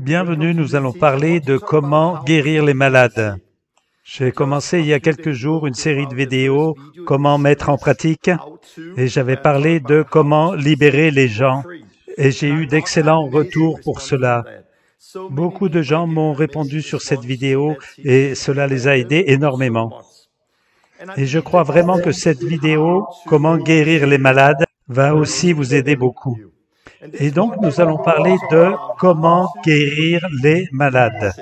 Bienvenue, nous allons parler de comment guérir les malades. J'ai commencé il y a quelques jours une série de vidéos, comment mettre en pratique, et j'avais parlé de comment libérer les gens, et j'ai eu d'excellents retours pour cela. Beaucoup de gens m'ont répondu sur cette vidéo et cela les a aidés énormément. Et je crois vraiment que cette vidéo, comment guérir les malades, va aussi vous aider beaucoup. Et donc, nous allons parler de comment guérir les malades.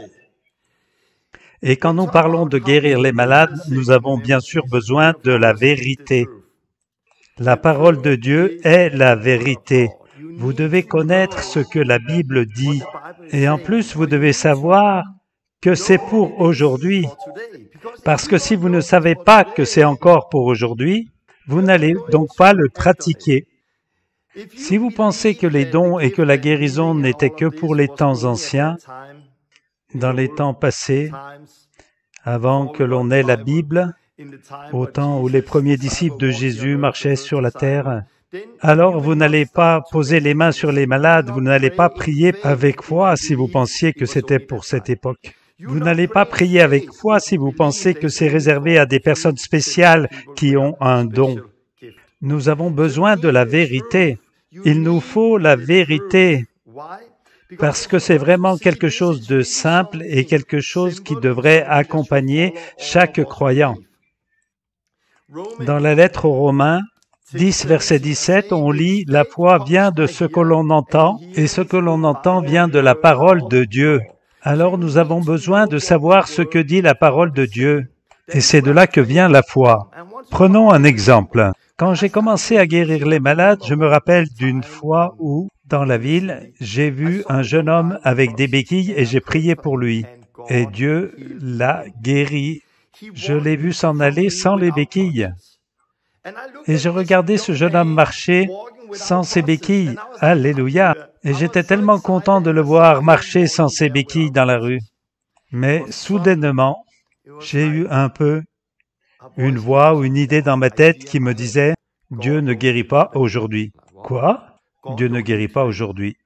Et quand nous parlons de guérir les malades, nous avons bien sûr besoin de la vérité. La parole de Dieu est la vérité. Vous devez connaître ce que la Bible dit. Et en plus, vous devez savoir que c'est pour aujourd'hui. Parce que si vous ne savez pas que c'est encore pour aujourd'hui, vous n'allez donc pas le pratiquer. Si vous pensez que les dons et que la guérison n'étaient que pour les temps anciens, dans les temps passés, avant que l'on ait la Bible, au temps où les premiers disciples de Jésus marchaient sur la terre, alors vous n'allez pas poser les mains sur les malades, vous n'allez pas prier avec foi si vous pensiez que c'était pour cette époque. Vous n'allez pas prier avec foi si vous pensez que c'est réservé à des personnes spéciales qui ont un don. Nous avons besoin de la vérité. Il nous faut la vérité parce que c'est vraiment quelque chose de simple et quelque chose qui devrait accompagner chaque croyant. Dans la lettre aux Romains, 10, verset 17, on lit « La foi vient de ce que l'on entend, et ce que l'on entend vient de la parole de Dieu. » Alors nous avons besoin de savoir ce que dit la parole de Dieu, et c'est de là que vient la foi. Prenons un exemple. Quand j'ai commencé à guérir les malades, je me rappelle d'une fois où, dans la ville, j'ai vu un jeune homme avec des béquilles et j'ai prié pour lui. Et Dieu l'a guéri. Je l'ai vu s'en aller sans les béquilles. Et je regardais ce jeune homme marcher sans ses béquilles. Alléluia! Et j'étais tellement content de le voir marcher sans ses béquilles dans la rue. Mais soudainement, j'ai eu un peu une voix ou une idée dans ma tête qui me disait « Dieu ne guérit pas aujourd'hui. » Quoi? Dieu ne guérit pas aujourd'hui.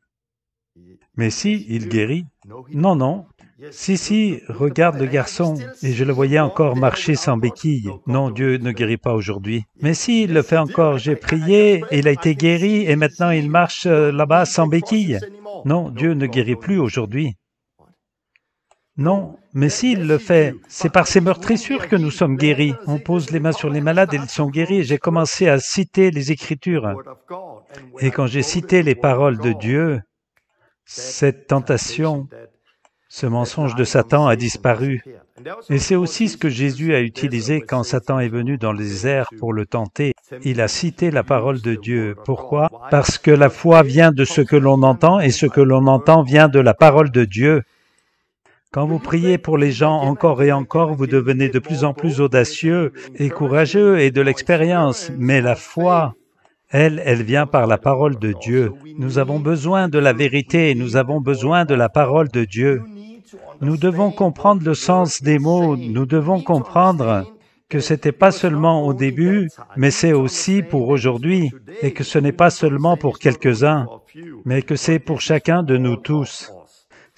Mais si, il guérit. Non, non. Si, regarde le garçon. Et je le voyais encore marcher sans béquille. Non, Dieu ne guérit pas aujourd'hui. Mais si, il le fait encore. J'ai prié, il a été guéri et maintenant il marche là-bas sans béquille. Non, Dieu ne guérit plus aujourd'hui. Non, mais s'il le fait, c'est par ces meurtrissures que nous sommes guéris. On pose les mains sur les malades et ils sont guéris. J'ai commencé à citer les Écritures. Et quand j'ai cité les paroles de Dieu, cette tentation, ce mensonge de Satan a disparu. Et c'est aussi ce que Jésus a utilisé quand Satan est venu dans le désert pour le tenter. Il a cité la parole de Dieu. Pourquoi? Parce que la foi vient de ce que l'on entend et ce que l'on entend vient de la parole de Dieu. Quand vous priez pour les gens encore et encore, vous devenez de plus en plus audacieux et courageux et de l'expérience. Mais la foi, elle vient par la parole de Dieu. Nous avons besoin de la vérité, nous avons besoin de la parole de Dieu. Nous devons comprendre le sens des mots, nous devons comprendre que ce n'était pas seulement au début, mais c'est aussi pour aujourd'hui, et que ce n'est pas seulement pour quelques-uns, mais que c'est pour chacun de nous tous.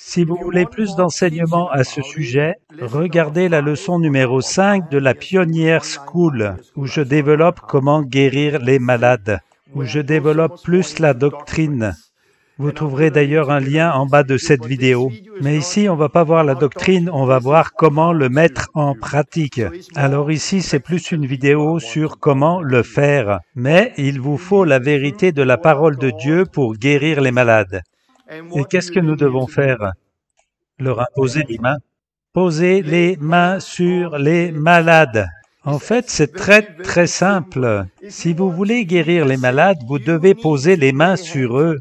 Si vous voulez plus d'enseignements à ce sujet, regardez la leçon numéro 5 de la Pioneer School, où je développe comment guérir les malades, où je développe plus la doctrine. Vous trouverez d'ailleurs un lien en bas de cette vidéo. Mais ici, on ne va pas voir la doctrine, on va voir comment le mettre en pratique. Alors ici, c'est plus une vidéo sur comment le faire. Mais il vous faut la vérité de la parole de Dieu pour guérir les malades. Et qu'est-ce que nous devons faire? Leur imposer les mains. Poser les mains sur les malades. En fait, c'est très simple. Si vous voulez guérir les malades, vous devez poser les mains sur eux.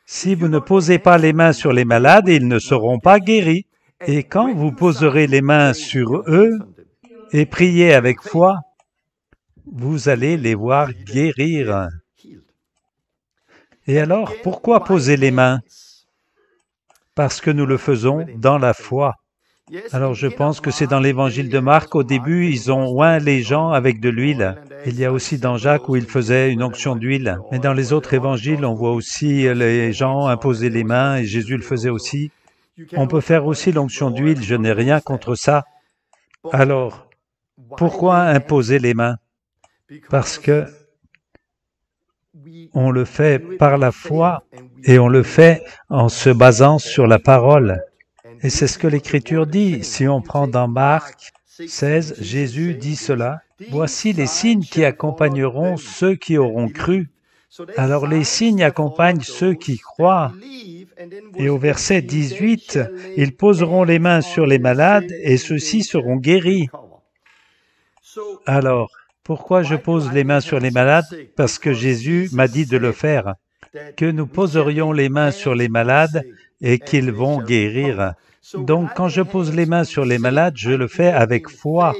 Si vous ne posez pas les mains sur les malades, ils ne seront pas guéris. Et quand vous poserez les mains sur eux et priez avec foi, vous allez les voir guérir. Et alors, pourquoi poser les mains? Parce que nous le faisons dans la foi. Alors je pense que c'est dans l'évangile de Marc, au début, ils ont oint les gens avec de l'huile. Il y a aussi dans Jacques où il faisait une onction d'huile. Mais dans les autres évangiles, on voit aussi les gens imposer les mains, et Jésus le faisait aussi. On peut faire aussi l'onction d'huile, je n'ai rien contre ça. Alors, pourquoi imposer les mains? Parce que on le fait par la foi et on le fait en se basant sur la parole. Et c'est ce que l'Écriture dit. Si on prend dans Marc 16, Jésus dit cela. « Voici les signes qui accompagneront ceux qui auront cru. » Alors les signes accompagnent ceux qui croient. Et au verset 18, « Ils poseront les mains sur les malades et ceux-ci seront guéris. » Alors, pourquoi je pose les mains sur les malades? Parce que Jésus m'a dit de le faire, que nous poserions les mains sur les malades et qu'ils vont guérir. Donc, quand je pose les mains sur les malades, je le fais avec foi,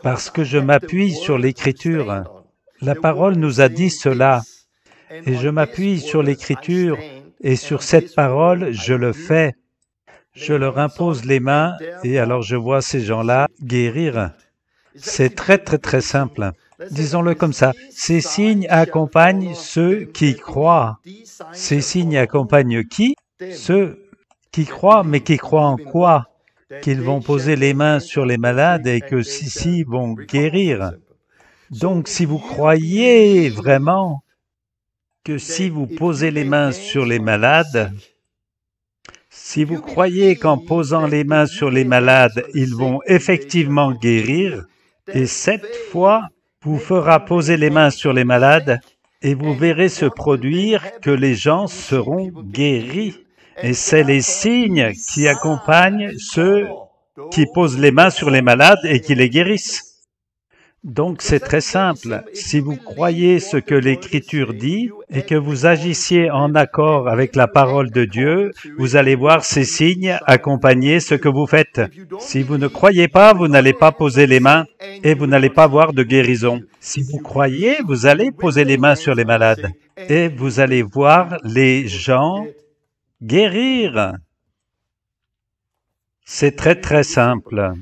parce que je m'appuie sur l'Écriture. La parole nous a dit cela, et je m'appuie sur l'Écriture, et sur cette parole, je le fais. Je leur impose les mains, et alors je vois ces gens-là guérir. C'est très simple. Disons-le comme ça. Ces signes accompagnent ceux qui croient. Ces signes accompagnent qui? Ceux qui croient, mais qui croient en quoi? Qu'ils vont poser les mains sur les malades et que ceux-ci vont guérir. Donc, si vous croyez vraiment que si vous posez les mains sur les malades, si vous croyez qu'en posant les mains sur les malades, ils vont effectivement guérir, et cette foi vous fera poser les mains sur les malades, et vous verrez se produire que les gens seront guéris. Et c'est les signes qui accompagnent ceux qui posent les mains sur les malades et qui les guérissent. Donc c'est très simple. Si vous croyez ce que l'Écriture dit et que vous agissiez en accord avec la parole de Dieu, vous allez voir ces signes accompagner ce que vous faites. Si vous ne croyez pas, vous n'allez pas poser les mains et vous n'allez pas voir de guérison. Si vous croyez, vous allez poser les mains sur les malades et vous allez voir les gens guérir. C'est très simple.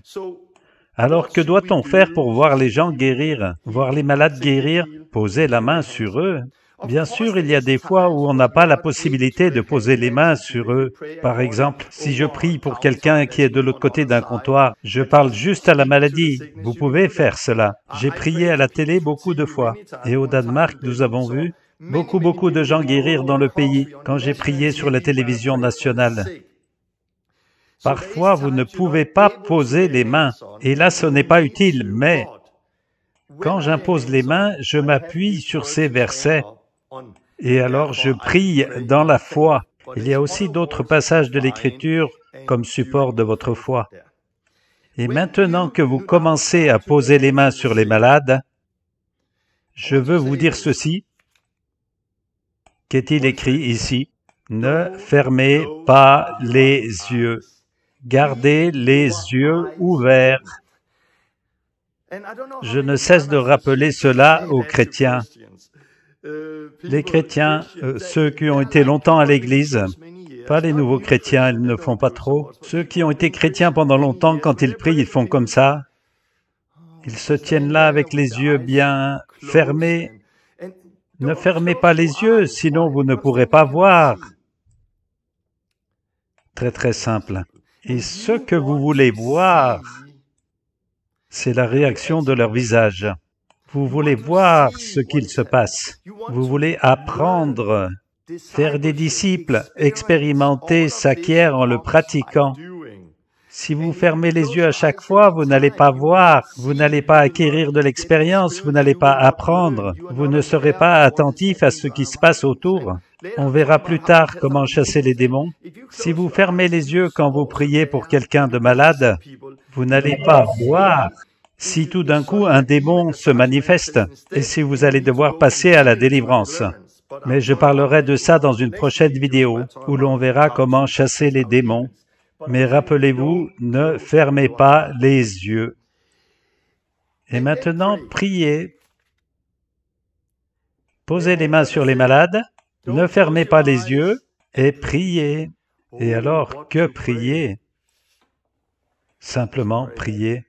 Alors, que doit-on faire pour voir les gens guérir? Voir les malades guérir? Poser la main sur eux. Bien sûr, il y a des fois où on n'a pas la possibilité de poser les mains sur eux. Par exemple, si je prie pour quelqu'un qui est de l'autre côté d'un comptoir, je parle juste à la maladie. Vous pouvez faire cela. J'ai prié à la télé beaucoup de fois. Et au Danemark, nous avons vu beaucoup de gens guérir dans le pays quand j'ai prié sur la télévision nationale. Parfois, vous ne pouvez pas poser les mains, et là, ce n'est pas utile, mais quand j'impose les mains, je m'appuie sur ces versets, et alors je prie dans la foi. Il y a aussi d'autres passages de l'Écriture comme support de votre foi. Et maintenant que vous commencez à poser les mains sur les malades, je veux vous dire ceci. Qu'est-il écrit ici? Ne fermez pas les yeux. Gardez les yeux ouverts. Je ne cesse de rappeler cela aux chrétiens. Les chrétiens, ceux qui ont été longtemps à l'Église, pas les nouveaux chrétiens, ils ne font pas trop. Ceux qui ont été chrétiens pendant longtemps, quand ils prient, ils font comme ça. Ils se tiennent là avec les yeux bien fermés. Ne fermez pas les yeux, sinon vous ne pourrez pas voir. Très simple. Et ce que vous voulez voir, c'est la réaction de leur visage. Vous voulez voir ce qu'il se passe. Vous voulez apprendre, faire des disciples, expérimenter, s'acquiert en le pratiquant. Si vous fermez les yeux à chaque fois, vous n'allez pas voir, vous n'allez pas acquérir de l'expérience, vous n'allez pas apprendre, vous ne serez pas attentif à ce qui se passe autour. On verra plus tard comment chasser les démons. Si vous fermez les yeux quand vous priez pour quelqu'un de malade, vous n'allez pas voir si tout d'un coup un démon se manifeste et si vous allez devoir passer à la délivrance. Mais je parlerai de ça dans une prochaine vidéo où l'on verra comment chasser les démons. Mais rappelez-vous, ne fermez pas les yeux. Et maintenant, priez. Posez les mains sur les malades, ne fermez pas les yeux et priez. Et alors, que prier? Simplement prier.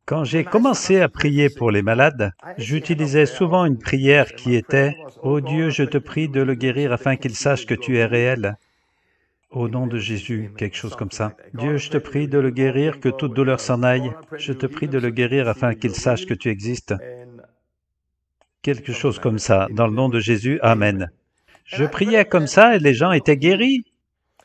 Quand j'ai commencé à prier pour les malades, j'utilisais souvent une prière qui était « Ô Dieu, je te prie de le guérir afin qu'il sache que tu es réel. » Au nom de Jésus, quelque chose comme ça. Dieu, je te prie de le guérir, que toute douleur s'en aille. Je te prie de le guérir afin qu'il sache que tu existes. Quelque chose comme ça. Dans le nom de Jésus, Amen. Je priais comme ça et les gens étaient guéris.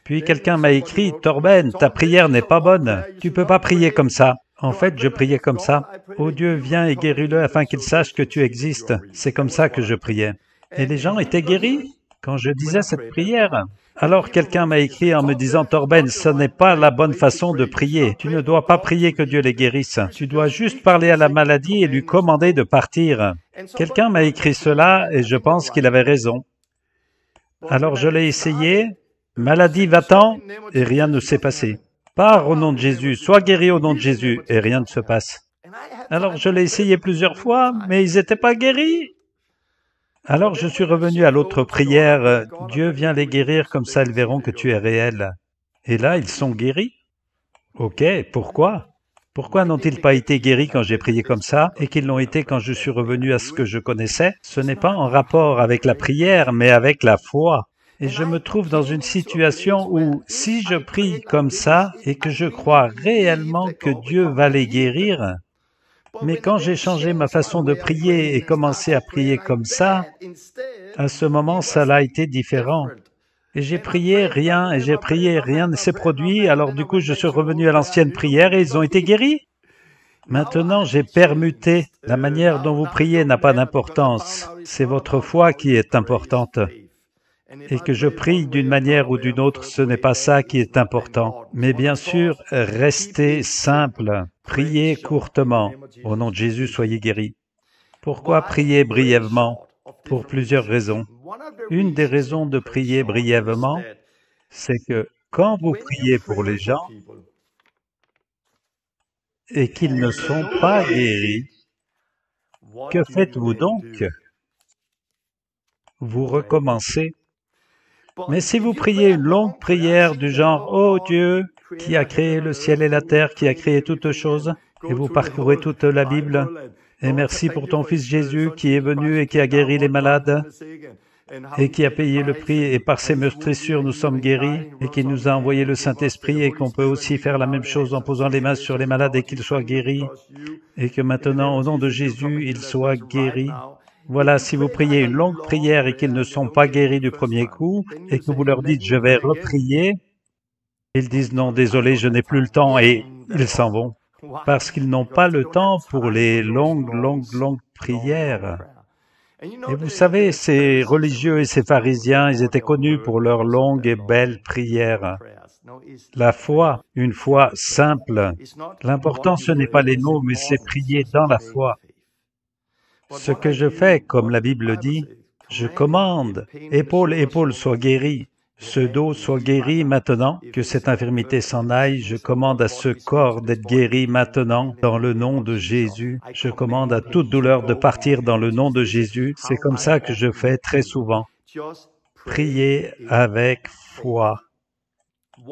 Puis quelqu'un m'a écrit, « Torben, ta prière n'est pas bonne. Tu peux pas prier comme ça. » En fait, je priais comme ça. « Oh Dieu, viens et guéris-le afin qu'il sache que tu existes. » C'est comme ça que je priais. Et les gens étaient guéris quand je disais cette prière. Alors quelqu'un m'a écrit en me disant, « Torben, ce n'est pas la bonne façon de prier. Tu ne dois pas prier que Dieu les guérisse. Tu dois juste parler à la maladie et lui commander de partir. » Quelqu'un m'a écrit cela et je pense qu'il avait raison. Alors je l'ai essayé. Maladie, va-t'en, et rien ne s'est passé. Pars au nom de Jésus, sois guéri au nom de Jésus, et rien ne se passe. Alors je l'ai essayé plusieurs fois, mais ils n'étaient pas guéris. Alors je suis revenu à l'autre prière, Dieu vient les guérir, comme ça ils verront que tu es réel. Et là, ils sont guéris. Ok, pourquoi? Pourquoi n'ont-ils pas été guéris quand j'ai prié comme ça, et qu'ils l'ont été quand je suis revenu à ce que je connaissais? Ce n'est pas en rapport avec la prière, mais avec la foi. Et je me trouve dans une situation où, si je prie comme ça et que je crois réellement que Dieu va les guérir, mais quand j'ai changé ma façon de prier et commencé à prier comme ça, à ce moment, ça a été différent. Et j'ai prié, rien, et j'ai prié, rien ne s'est produit, alors du coup, je suis revenu à l'ancienne prière et ils ont été guéris. Maintenant, j'ai permuté. La manière dont vous priez n'a pas d'importance. C'est votre foi qui est importante. Et que je prie d'une manière ou d'une autre, ce n'est pas ça qui est important. Mais bien sûr, restez simple, priez courtement. Au nom de Jésus, soyez guéris. Pourquoi prier brièvement? Pour plusieurs raisons. Une des raisons de prier brièvement, c'est que quand vous priez pour les gens et qu'ils ne sont pas guéris, que faites-vous donc? Vous recommencez. Mais si vous priez une longue prière du genre « Oh Dieu, qui a créé le ciel et la terre, qui a créé toutes choses », et vous parcourez toute la Bible, « Et merci pour ton Fils Jésus qui est venu et qui a guéri les malades, et qui a payé le prix, et par ses meurtrissures nous sommes guéris, et qui nous a envoyé le Saint-Esprit, et qu'on peut aussi faire la même chose en posant les mains sur les malades et qu'ils soient guéris, et que maintenant, au nom de Jésus, ils soient guéris. » Voilà, si vous priez une longue prière et qu'ils ne sont pas guéris du premier coup, et que vous leur dites « je vais reprier », ils disent « non, désolé, je n'ai plus le temps » et ils s'en vont, parce qu'ils n'ont pas le temps pour les longues prières. Et vous savez, ces religieux et ces pharisiens, ils étaient connus pour leurs longues et belles prières. La foi, une foi simple. L'important, ce n'est pas les mots, mais c'est prier dans la foi. Ce que je fais, comme la Bible dit, je commande, épaule soit guérie, ce dos soit guéri maintenant, que cette infirmité s'en aille, je commande à ce corps d'être guéri maintenant, dans le nom de Jésus. Je commande à toute douleur de partir dans le nom de Jésus. C'est comme ça que je fais très souvent. Priez avec foi.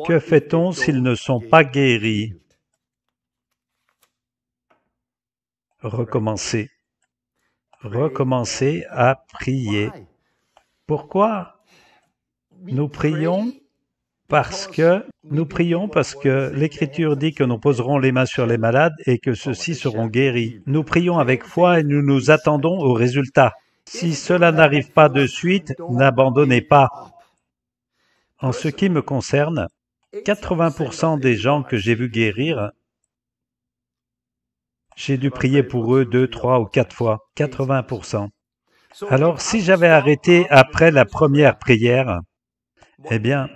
Que fait-on s'ils ne sont pas guéris? Recommencez. Recommencez à prier. Pourquoi? Nous prions parce que l'Écriture dit que nous poserons les mains sur les malades et que ceux-ci seront guéris. Nous prions avec foi et nous nous attendons au résultat. Si cela n'arrive pas de suite, n'abandonnez pas. En ce qui me concerne, 80% des gens que j'ai vus guérir, j'ai dû prier pour eux 2, 3 ou 4 fois, 80%. Alors, si j'avais arrêté après la première prière, eh bien,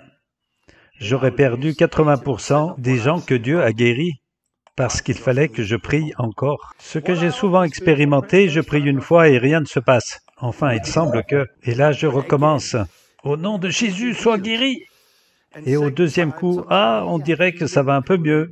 j'aurais perdu 80% des gens que Dieu a guéris, parce qu'il fallait que je prie encore. Ce que j'ai souvent expérimenté, je prie une fois et rien ne se passe. Enfin, il semble que... Et là, je recommence. Au nom de Jésus, sois guéri. Et au deuxième coup, on dirait que ça va un peu mieux.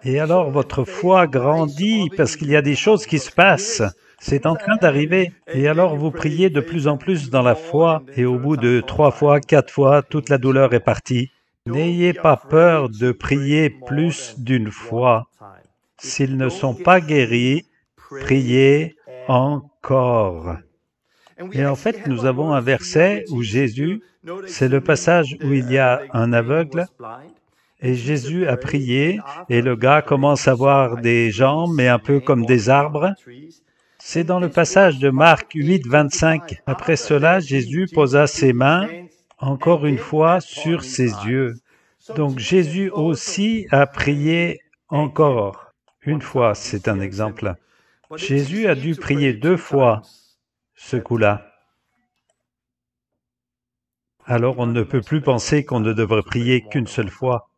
Et alors, votre foi grandit parce qu'il y a des choses qui se passent. C'est en train d'arriver. Et alors, vous priez de plus en plus dans la foi, et au bout de 3 fois, 4 fois, toute la douleur est partie. N'ayez pas peur de prier plus d'une fois. S'ils ne sont pas guéris, priez encore. Et en fait, nous avons un verset où Jésus, c'est le passage où il y a un aveugle, et Jésus a prié, et le gars commence à voir des jambes, mais un peu comme des arbres. C'est dans le passage de Marc 8, 25. Après cela, Jésus posa ses mains, encore une fois, sur ses yeux. Donc Jésus aussi a prié encore. Une fois, c'est un exemple. Jésus a dû prier 2 fois ce coup-là. Alors on ne peut plus penser qu'on ne devrait prier qu'une seule fois.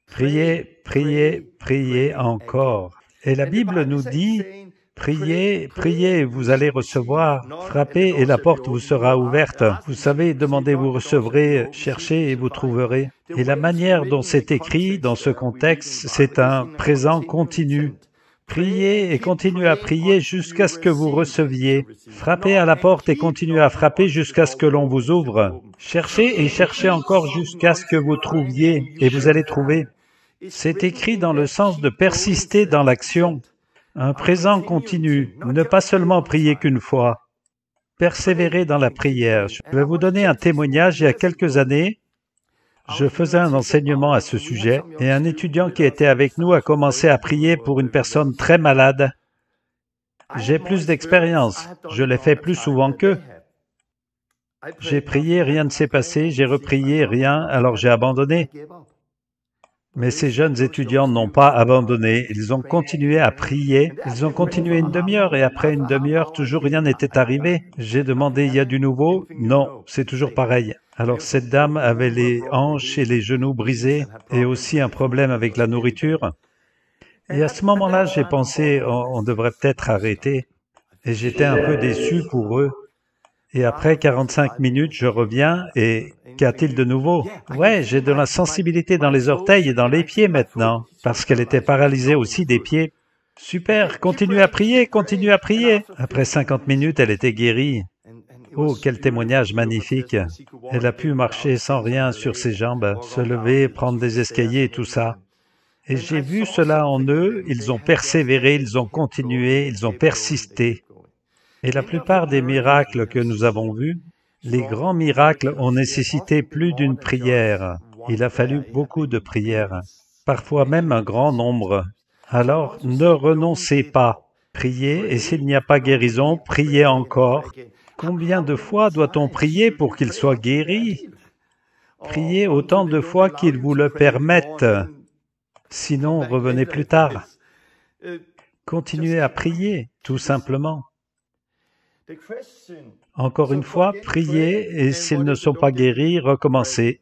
Priez, priez, priez encore. Et la Bible nous dit, priez, priez, vous allez recevoir, frappez et la porte vous sera ouverte. Vous savez, demandez, vous recevrez, cherchez et vous trouverez. Et la manière dont c'est écrit dans ce contexte, c'est un présent continu. Priez et continuez à prier jusqu'à ce que vous receviez. Frappez à la porte et continuez à frapper jusqu'à ce que l'on vous ouvre. Cherchez et cherchez encore jusqu'à ce que vous trouviez, et vous allez trouver. C'est écrit dans le sens de persister dans l'action. Un présent continu, ne pas seulement prier qu'une fois. Persévérer dans la prière. Je vais vous donner un témoignage. Il y a quelques années, je faisais un enseignement à ce sujet et un étudiant qui était avec nous a commencé à prier pour une personne très malade. J'ai plus d'expérience, je l'ai fait plus souvent qu'eux. J'ai prié, rien ne s'est passé, j'ai reprié, rien, alors j'ai abandonné. Mais ces jeunes étudiants n'ont pas abandonné, ils ont continué à prier, ils ont continué une demi-heure et après une demi-heure, toujours rien n'était arrivé. J'ai demandé, il y a du nouveau? Non, c'est toujours pareil. Alors cette dame avait les hanches et les genoux brisés et aussi un problème avec la nourriture. Et à ce moment-là, j'ai pensé, on devrait peut-être arrêter. Et j'étais un peu déçu pour eux. Et après 45 minutes, je reviens et qu'a-t-il de nouveau? Ouais, j'ai de la sensibilité dans les orteils et dans les pieds maintenant, parce qu'elle était paralysée aussi des pieds. Super, continuez à prier, continuez à prier. Après 50 minutes, elle était guérie. Oh, quel témoignage magnifique. Elle a pu marcher sans rien sur ses jambes, se lever, prendre des escaliers et tout ça. Et j'ai vu cela en eux, ils ont persévéré, ils ont continué, ils ont persisté. Et la plupart des miracles que nous avons vus, les grands miracles ont nécessité plus d'une prière. Il a fallu beaucoup de prières, parfois même un grand nombre. Alors, ne renoncez pas. Priez, et s'il n'y a pas guérison, priez encore. Combien de fois doit-on prier pour qu'il soit guéri? Priez autant de fois qu'il vous le permette. Sinon, revenez plus tard. Continuez à prier, tout simplement. Encore une fois, priez, et s'ils ne sont pas guéris, recommencez.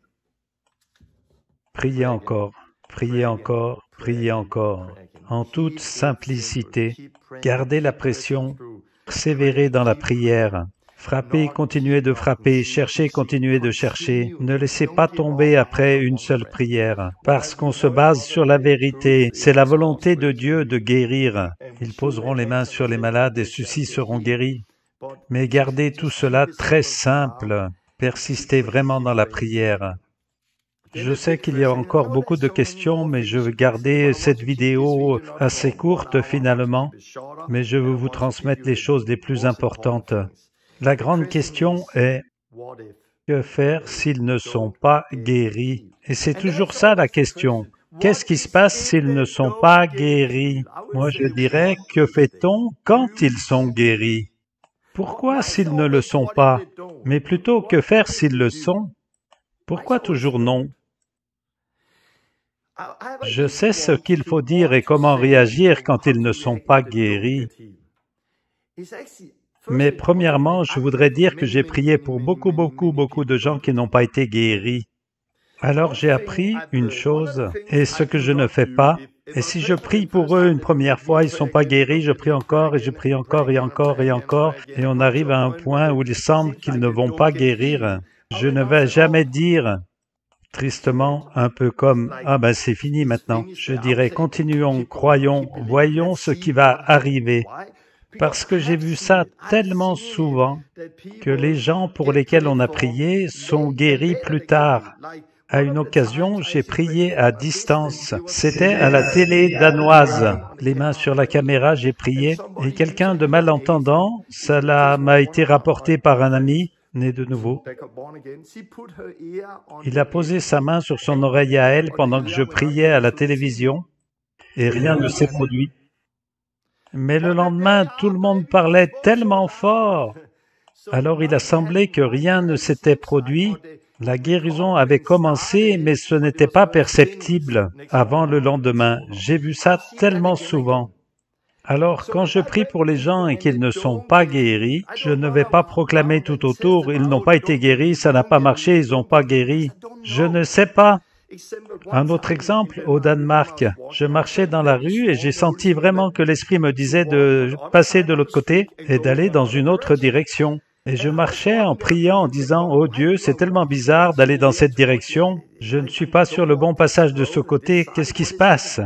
Priez encore, priez encore, priez encore, en toute simplicité. Gardez la pression, persévérez dans la prière. Frappez, continuez de frapper, cherchez, continuez de chercher. Ne laissez pas tomber après une seule prière, parce qu'on se base sur la vérité. C'est la volonté de Dieu de guérir. Ils poseront les mains sur les malades et ceux-ci seront guéris. Mais gardez tout cela très simple. Persistez vraiment dans la prière. Je sais qu'il y a encore beaucoup de questions, mais je veux garder cette vidéo assez courte finalement, mais je veux vous transmettre les choses les plus importantes. La grande question est, que faire s'ils ne sont pas guéris? Et c'est toujours ça la question. Qu'est-ce qui se passe s'ils ne sont pas guéris? Moi je dirais, que fait-on quand ils sont guéris? Pourquoi s'ils ne le sont pas? Mais plutôt, que faire s'ils le sont? Pourquoi toujours non? Je sais ce qu'il faut dire et comment réagir quand ils ne sont pas guéris. Mais premièrement, je voudrais dire que j'ai prié pour beaucoup de gens qui n'ont pas été guéris. Alors j'ai appris une chose, et ce que je ne fais pas, et si je prie pour eux une première fois, ils ne sont pas guéris, je prie encore, et je prie encore, et encore, et encore, et on arrive à un point où il semble qu'ils ne vont pas guérir. Je ne vais jamais dire, tristement, un peu comme « Ah ben c'est fini maintenant ». Je dirais « Continuons, croyons, voyons ce qui va arriver ». Parce que j'ai vu ça tellement souvent que les gens pour lesquels on a prié sont guéris plus tard, À une occasion, j'ai prié à distance. C'était à la télé danoise. Les mains sur la caméra, j'ai prié. Et quelqu'un de malentendant, m'a été rapporté par un ami, né de nouveau. Il a posé sa main sur son oreille à elle pendant que je priais à la télévision, et rien ne s'est produit. Mais le lendemain, tout le monde parlait tellement fort. Alors il a semblé que rien ne s'était produit. La guérison avait commencé, mais ce n'était pas perceptible avant le lendemain. J'ai vu ça tellement souvent. Alors, quand je prie pour les gens et qu'ils ne sont pas guéris, je ne vais pas proclamer tout autour, ils n'ont pas été guéris, ça n'a pas marché, ils n'ont pas guéri. Je ne sais pas. Un autre exemple, au Danemark, je marchais dans la rue et j'ai senti vraiment que l'Esprit me disait de passer de l'autre côté et d'aller dans une autre direction. Et je marchais en priant, en disant « Oh Dieu, c'est tellement bizarre d'aller dans cette direction, je ne suis pas sur le bon passage de ce côté, qu'est-ce qui se passe ?»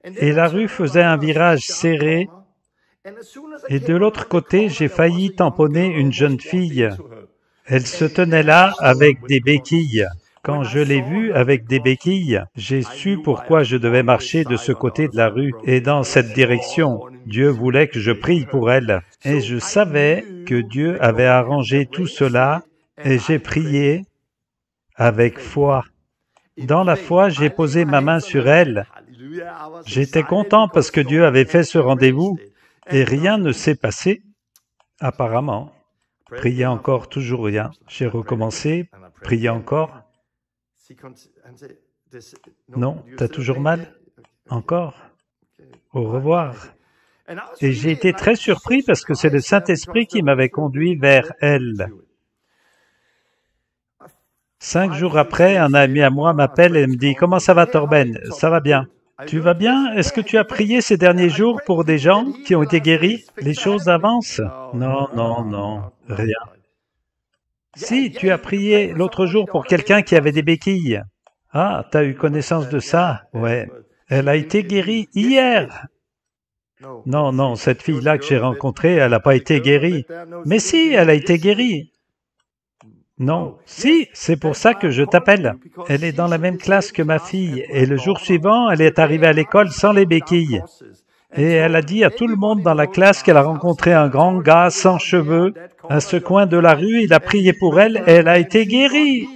Et la rue faisait un virage serré, et de l'autre côté, j'ai failli tamponner une jeune fille. Elle se tenait là avec des béquilles. Quand je l'ai vue avec des béquilles, j'ai su pourquoi je devais marcher de ce côté de la rue et dans cette direction. Dieu voulait que je prie pour elle. Et je savais que Dieu avait arrangé tout cela et j'ai prié avec foi. Dans la foi, j'ai posé ma main sur elle. J'étais content parce que Dieu avait fait ce rendez-vous et rien ne s'est passé, apparemment. Priez encore, toujours rien. J'ai recommencé, priez encore. Non, t'as toujours mal? Encore? Au revoir. Et j'ai été très surpris parce que c'est le Saint-Esprit qui m'avait conduit vers elle. 5 jours après, un ami à moi m'appelle et me dit « Comment ça va, Torben? Ça va bien. Tu vas bien? Est-ce que tu as prié ces derniers jours pour des gens qui ont été guéris? Les choses avancent? » Non, non, non, rien. Si, tu as prié l'autre jour pour quelqu'un qui avait des béquilles. Ah, tu as eu connaissance de ça? Ouais. Elle a été guérie hier. Non, non, cette fille-là que j'ai rencontrée, elle n'a pas été guérie. Mais si, elle a été guérie. Non, si, c'est pour ça que je t'appelle. Elle est dans la même classe que ma fille, et le jour suivant, elle est arrivée à l'école sans les béquilles. Et elle a dit à tout le monde dans la classe qu'elle a rencontré un grand gars sans cheveux. À ce coin de la rue, il a prié pour elle et elle a été guérie.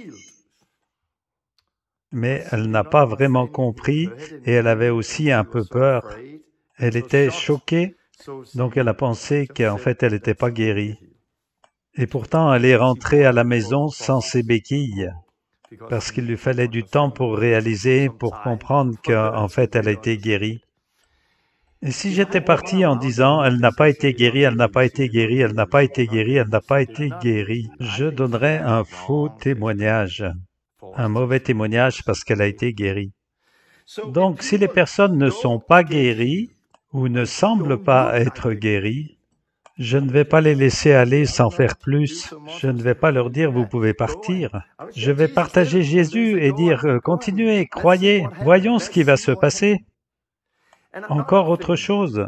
Mais elle n'a pas vraiment compris et elle avait aussi un peu peur. Elle était choquée, donc elle a pensé qu'en fait elle n'était pas guérie. Et pourtant, elle est rentrée à la maison sans ses béquilles, parce qu'il lui fallait du temps pour réaliser, pour comprendre qu'en fait elle a été guérie. Et si j'étais parti en disant « elle n'a pas été guérie, elle n'a pas été guérie, elle n'a pas été guérie, elle n'a pas été guérie », je donnerais un faux témoignage, un mauvais témoignage parce qu'elle a été guérie. Donc, si les personnes ne sont pas guéries ou ne semblent pas être guéries, je ne vais pas les laisser aller sans faire plus. Je ne vais pas leur dire « vous pouvez partir ». Je vais partager Jésus et dire « continuez, croyez, voyons ce qui va se passer ». Encore autre chose,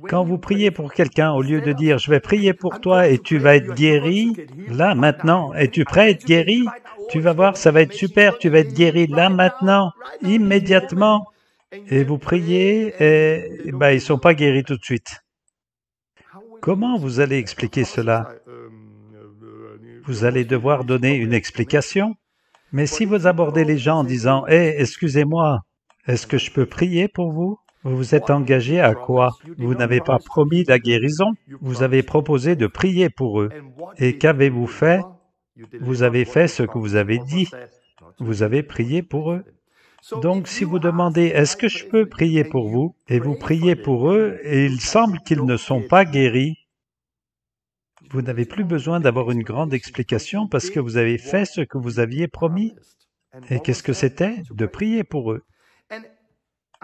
quand vous priez pour quelqu'un, au lieu de dire « je vais prier pour toi et tu vas être guéri, là, maintenant, es-tu prêt à être guéri? Tu vas voir, ça va être super, tu vas être guéri là, maintenant, immédiatement. » Et vous priez et ils ne sont pas guéris tout de suite. Comment vous allez expliquer cela? Vous allez devoir donner une explication. Mais si vous abordez les gens en disant « Hé, excusez-moi, est-ce que je peux prier pour vous? » Vous vous êtes engagé à quoi? Vous n'avez pas promis la guérison, vous avez proposé de prier pour eux. Et qu'avez-vous fait? Vous avez fait ce que vous avez dit. Vous avez prié pour eux. Donc, si vous demandez « Est-ce que je peux prier pour vous ?» et vous priez pour eux et il semble qu'ils ne sont pas guéris, vous n'avez plus besoin d'avoir une grande explication parce que vous avez fait ce que vous aviez promis. Et qu'est-ce que c'était? De prier pour eux.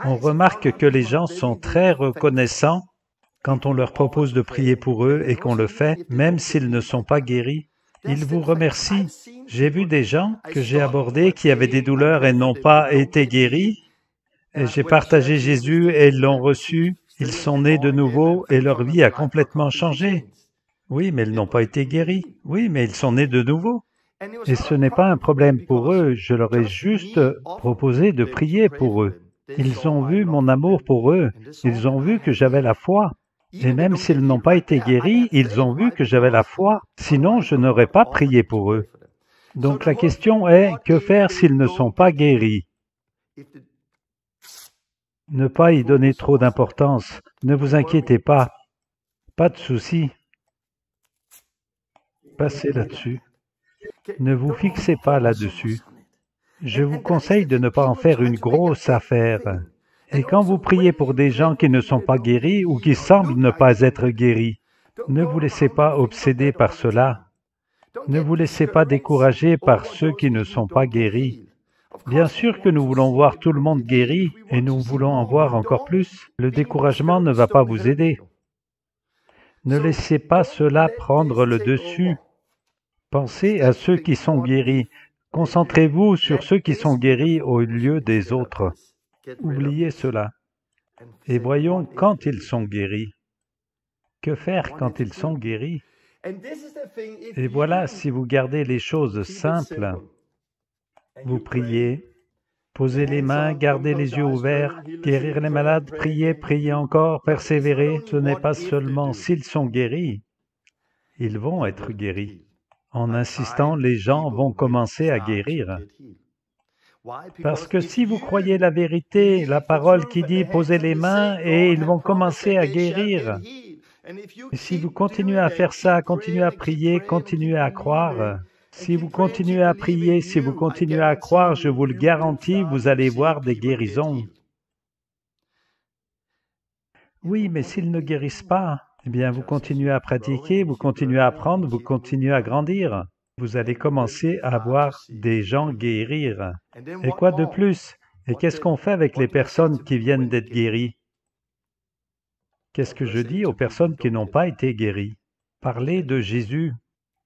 On remarque que les gens sont très reconnaissants quand on leur propose de prier pour eux et qu'on le fait, même s'ils ne sont pas guéris. Ils vous remercient. J'ai vu des gens que j'ai abordés qui avaient des douleurs et n'ont pas été guéris, et j'ai partagé Jésus et ils l'ont reçu. Ils sont nés de nouveau et leur vie a complètement changé. Oui, mais ils n'ont pas été guéris. Oui, mais ils sont nés de nouveau. Et ce n'est pas un problème pour eux, je leur ai juste proposé de prier pour eux. Ils ont vu mon amour pour eux, ils ont vu que j'avais la foi. Et même s'ils n'ont pas été guéris, ils ont vu que j'avais la foi. Sinon, je n'aurais pas prié pour eux. Donc la question est, que faire s'ils ne sont pas guéris? Ne pas y donner trop d'importance. Ne vous inquiétez pas. Pas de souci. Passez là-dessus. Ne vous fixez pas là-dessus. Je vous conseille de ne pas en faire une grosse affaire. Et quand vous priez pour des gens qui ne sont pas guéris ou qui semblent ne pas être guéris, ne vous laissez pas obséder par cela. Ne vous laissez pas décourager par ceux qui ne sont pas guéris. Bien sûr que nous voulons voir tout le monde guéri et nous voulons en voir encore plus. Le découragement ne va pas vous aider. Ne laissez pas cela prendre le dessus. Pensez à ceux qui sont guéris. Concentrez-vous sur ceux qui sont guéris au lieu des autres. Oubliez cela. Et voyons quand ils sont guéris. Que faire quand ils sont guéris? Et voilà, si vous gardez les choses simples, vous priez, posez les mains, gardez les yeux ouverts, guérir les malades, priez, priez encore, persévérer. Ce n'est pas seulement s'ils sont guéris, ils vont être guéris. En insistant, les gens vont commencer à guérir. Parce que si vous croyez la vérité, la parole qui dit « posez les mains » et ils vont commencer à guérir. Et si vous continuez à faire ça, continuez à prier, continuez à croire, si vous continuez à prier, si vous continuez à croire, je vous le garantis, vous allez voir des guérisons. Oui, mais s'ils ne guérissent pas, eh bien vous continuez à pratiquer, vous continuez à apprendre, vous continuez à grandir. Vous allez commencer à voir des gens guérir. Et quoi de plus? Et qu'est-ce qu'on fait avec les personnes qui viennent d'être guéries? Qu'est-ce que je dis aux personnes qui n'ont pas été guéries? Parlez de Jésus.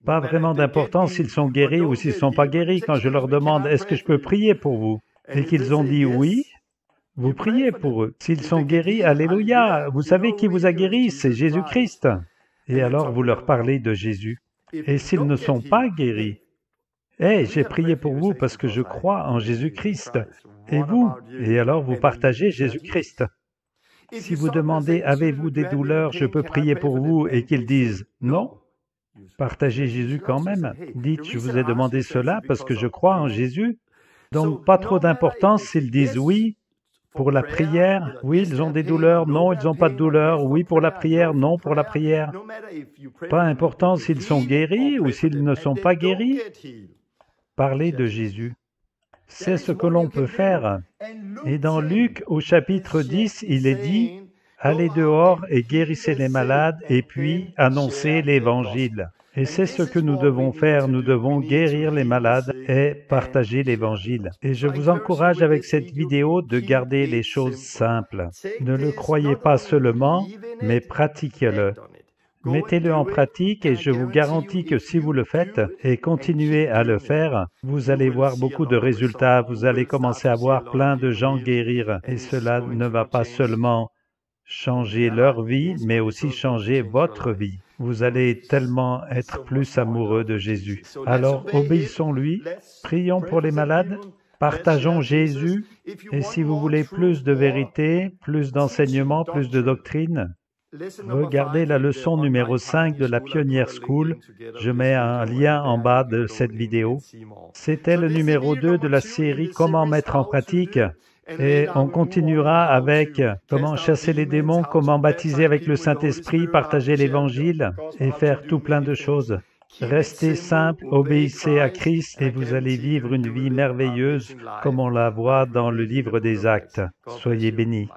Pas vraiment d'importance s'ils sont guéris ou s'ils ne sont pas guéris. Quand je leur demande « Est-ce que je peux prier pour vous ?» et qu'ils ont dit « Oui », vous priez pour eux. S'ils sont guéris, alléluia, vous savez qui vous a guéri, c'est Jésus-Christ. Et alors vous leur parlez de Jésus. Et s'ils ne sont pas guéris, « Hey, j'ai prié pour vous parce que je crois en Jésus-Christ. Et vous? » Et alors vous partagez Jésus-Christ. Si vous demandez « Avez-vous des douleurs, je peux prier pour vous » et qu'ils disent « Non », partagez Jésus quand même. Dites « Je vous ai demandé cela parce que je crois en Jésus. » Donc pas trop d'importance s'ils disent « Oui ». Pour la prière, oui, ils ont des douleurs, non, ils n'ont pas de douleurs, oui pour la prière, non pour la prière. Pas important s'ils sont guéris ou s'ils ne sont pas guéris. Parlez de Jésus. C'est ce que l'on peut faire. Et dans Luc, au chapitre 10, il est dit, « Allez dehors et guérissez les malades et puis annoncez l'Évangile. » Et c'est ce que nous devons faire, nous devons guérir les malades et partager l'Évangile. Et je vous encourage avec cette vidéo de garder les choses simples. Ne le croyez pas seulement, mais pratiquez-le. Mettez-le en pratique et je vous garantis que si vous le faites et continuez à le faire, vous allez voir beaucoup de résultats, vous allez commencer à voir plein de gens guérir. Et cela ne va pas seulement changer leur vie, mais aussi changer votre vie. Vous allez tellement être plus amoureux de Jésus. Alors, obéissons-lui, prions pour les malades, partageons Jésus, et si vous voulez plus de vérité, plus d'enseignement, plus de doctrine, regardez la leçon numéro 5 de la Pioneer School. Je mets un lien en bas de cette vidéo. C'était le numéro 2 de la série « Comment mettre en pratique ». Et on continuera avec comment chasser les démons, comment baptiser avec le Saint-Esprit, partager l'Évangile et faire tout plein de choses. Restez simple, obéissez à Christ et vous allez vivre une vie merveilleuse comme on la voit dans le livre des Actes. Soyez bénis.